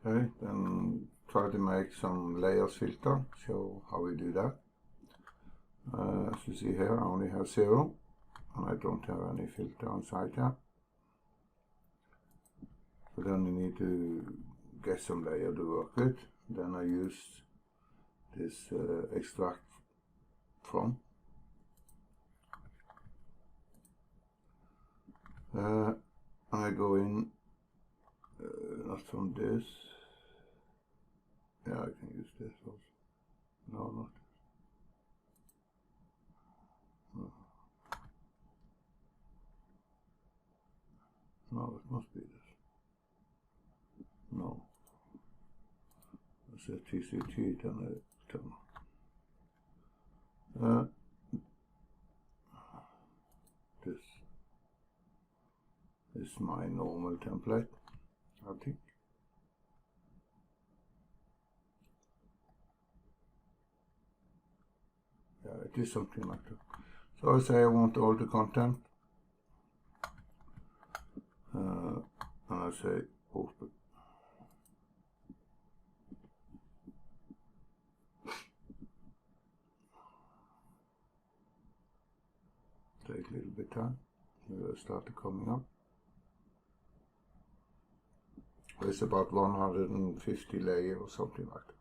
Okay, then try to make some layers filter, show how we do that. As you see here, I only have 0, and I don't have any filter inside here. So then you need to get some layer to work with. Then I use this extract from. I go in, not from this. Yeah, I can use this also. No, not this. No, it must be this. No. It's a TCT, then I turn on. This is my normal template, I think. Yeah, it is something like that. So I say I want all the content, and I say open. Take a little bit time. It will start coming up. It's about 150 layers or something like that.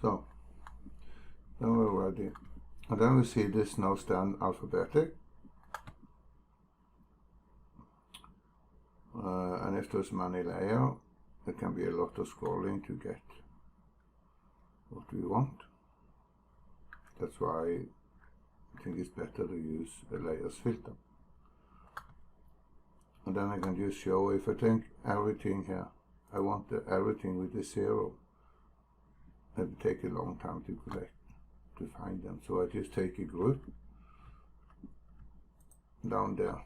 So, then we're ready. And then we see this now stand alphabetic. And if there's many layers, there can be a lot of scrolling to get what we want. That's why I think it's better to use a layers filter. And then I can just show if I think everything here, I want everything with a 0. It will take a long time to collect, to find them. So I just take a group down there.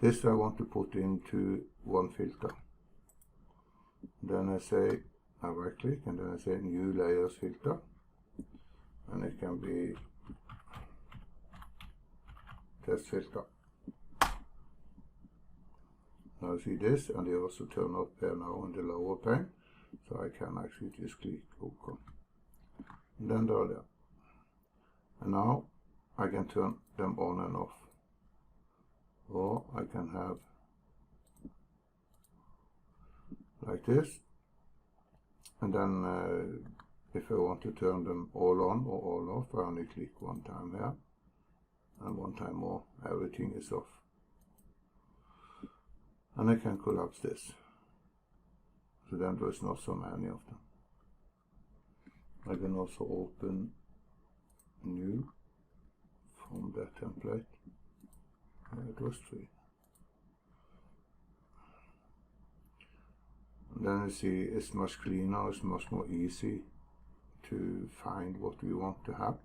This I want to put into one filter. Then I say, I right click, and then I say new layers filter. And it can be test filter. Now you see this, and they also turn up here now in the lower pane. So I can actually just click OK. And then they're there. And now I can turn them on and off. Or I can have like this. And then if I want to turn them all on or all off, I only click one time here. And one time more, everything is off. And I can collapse this. So then there's not so many of them. I can also open new from that template. It was 3. And then you see it's much cleaner, it's much more easy to find what we want to have.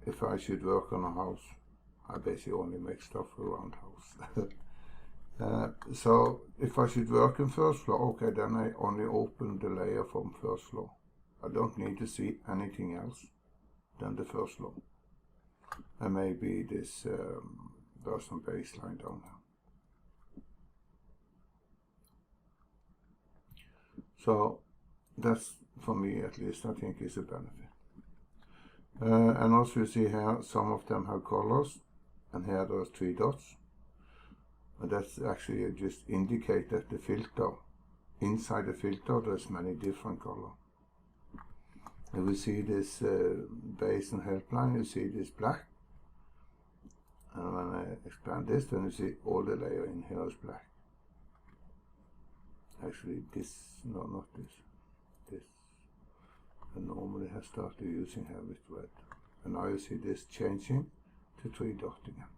If I should work on a house, I basically only make stuff around house. So if I should work in first floor, okay, then I only open the layer from first floor. I don't need to see anything else than the first floor. And maybe this there's some baseline down here. So that's, for me at least, I think is a benefit. And also you see here, some of them have colors, and here there's 3 dots. And that's actually just indicate that the filter, inside the filter, there's many different colors. And we see this base and helpline, you see this black. And when I expand this, then you see all the layer in here is black. Actually this, no, not this, this. I normally have started using here with red. And now you see this changing to 3 dots again.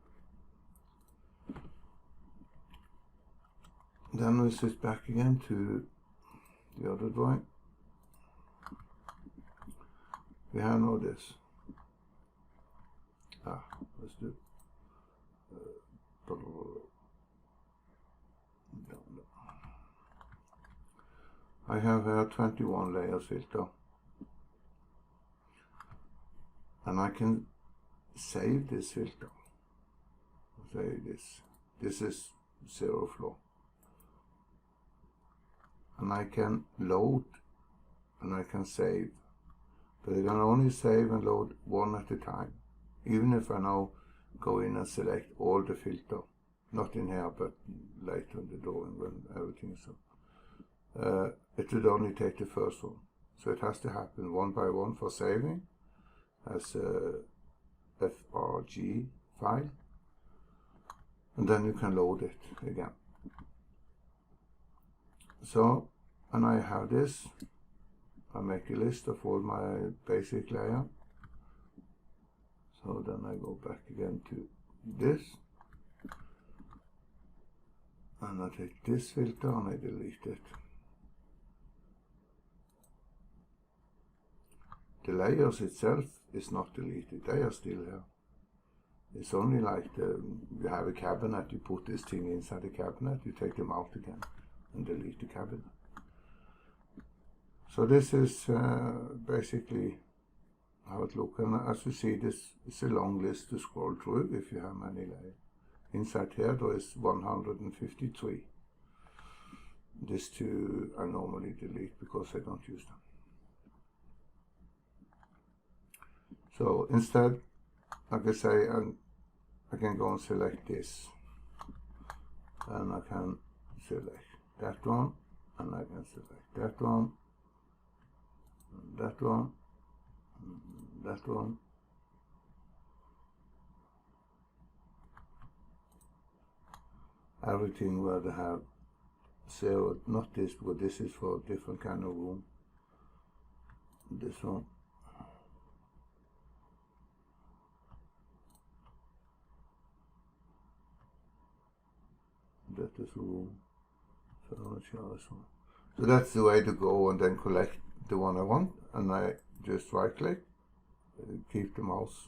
Then we switch back again to the other drawing. We have now this. Let's do I have here 21 layers filter, and I can save this filter. Say this is 0 floor, and I can load and I can save, but I can only save and load one at a time. Even if I now go in and select all the filter, not in here but later in the drawing when everything is up, it would only take the first one. So it has to happen one by one for saving as a FRG file, and then you can load it again. So, and I have this, I make a list of all my basic layer. So then I go back again to this, and I take this filter and I delete it. The layers itself is not deleted, they are still here. It's only like you have a cabinet, you put this thing inside the cabinet, you take them out again and delete the cabinet. So this is basically how it looks, and as you see, this is a long list to scroll through if you have many layers. Inside here there is 153. These two I normally delete because I don't use them. So instead, like I say, I can go and select this, and I can select that one, and I can select that one, and that one, and that one. Everything where they have 0, not this, but this is for a different kind of room. This one. That is a room. So I'm not sure this one. So that's the way to go, and then collect the one I want, and I just right click, keep the mouse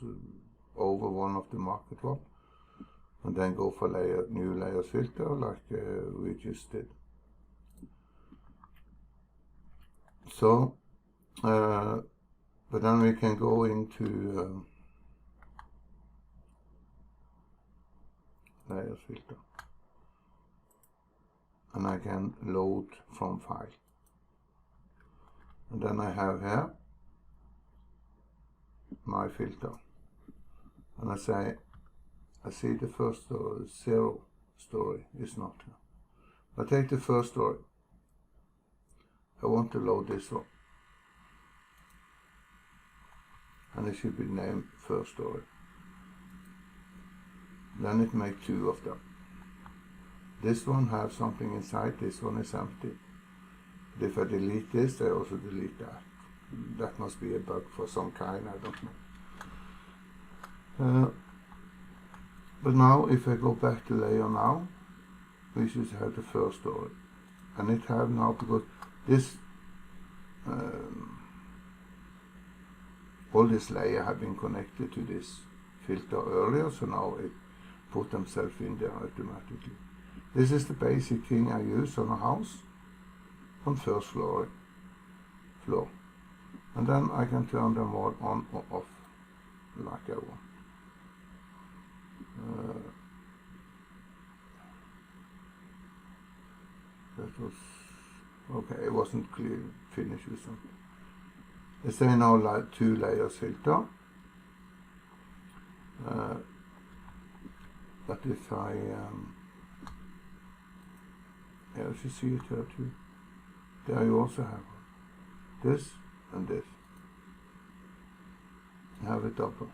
over one of the marked one, and then go for layer, new layers filter like we just did. So, but then we can go into layers filter, and I can load from file. And then I have here my filter, and I say, I see the first story, 0 story is not here. I take the first story. I want to load this one, and it should be named first story. Then it makes 2 of them. This one has something inside, this one is empty. But if I delete this, I also delete that. That must be a bug for some kind, I don't know. But now, if I go back to layer now, we should have the first story. And it have now, because this, all this layer have been connected to this filter earlier, so now it put themselves in there automatically. This is the basic thing I use on a house, on first floor. And then I can turn them all on or off, like I want. That was, okay, it wasn't clear, finished with something. Let's say now like 2 layers filter. But if I, yeah, you see it here too. There you also have this and this. You have a double.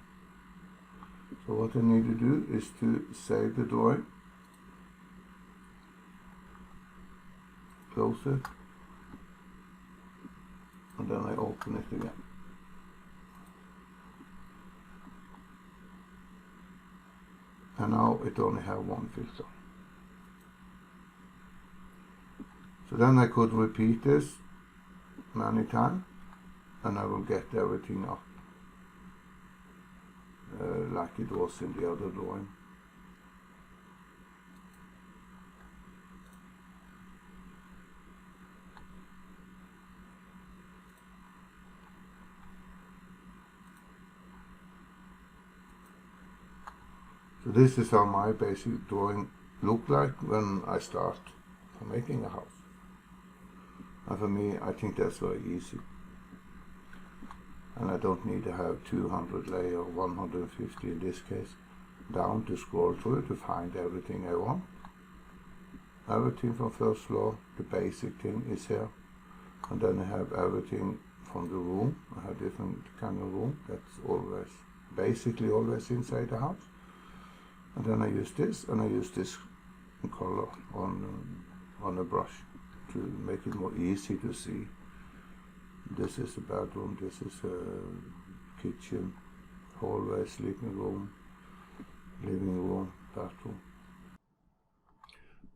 So what I need to do is to save the drawing, close it, and then I open it again. And now it only has one filter. So then I could repeat this many times, and I will get everything up like it was in the other drawing. So this is how my basic drawing look like when I start making a house. And for me, I think that's very easy. And I don't need to have 200 layer, 150 in this case, down to scroll through to find everything I want. Everything from first floor, the basic thing is here. And then I have everything from the room. I have different kind of room. That's always, basically always inside the house. And then I use this, and I use this color on a brush to make it more easy to see. This is a bedroom, this is a kitchen, hallway, sleeping room, living room, bathroom.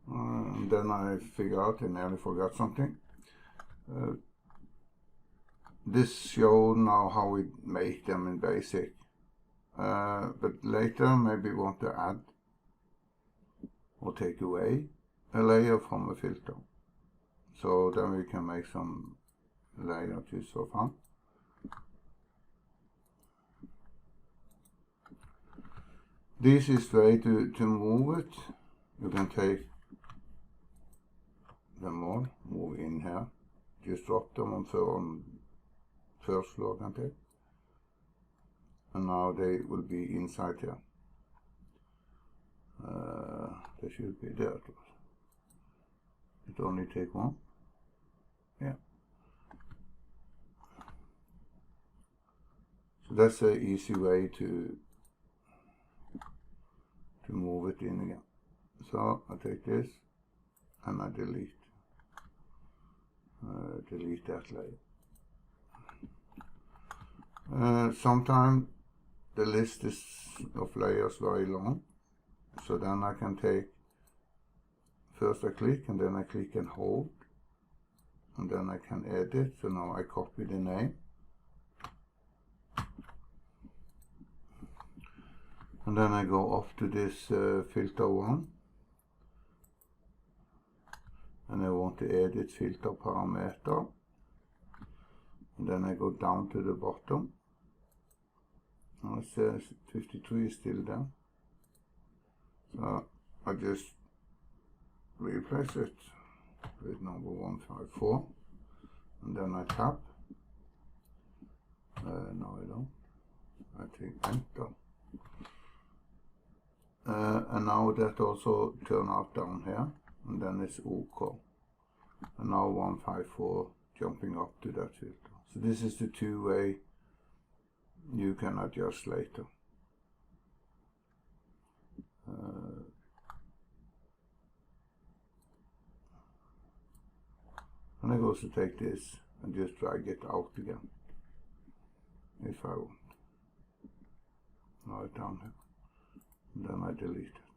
And then I figure out I nearly forgot something. This shows now how we make them in basic. But later maybe we want to add or take away a layer from a filter. So then we can make some layer just for fun. This is the way to move it. You can take them all, move in here, just drop them on first floor, can take. And now they will be inside here. They should be there. It only take one. Yeah. So that's an easy way to move it in again. So I take this and I delete that layer. Sometimes the list of layers very long, so then I can take, first I click and then I click and hold, and then I can edit. So now I copy the name, and then I go off to this filter one, and I want to edit filter parameter, and then I go down to the bottom. Now it says 53 is still there, so I just replace it with number 154, and then I tap. No, I don't. I take enter. And now that also turn out down here, and then it's OK. And now 154 jumping up to that filter. So this is the two-way you can adjust later. And I can also take this and just drag it out again if I want. Now it's down here. And then I delete it.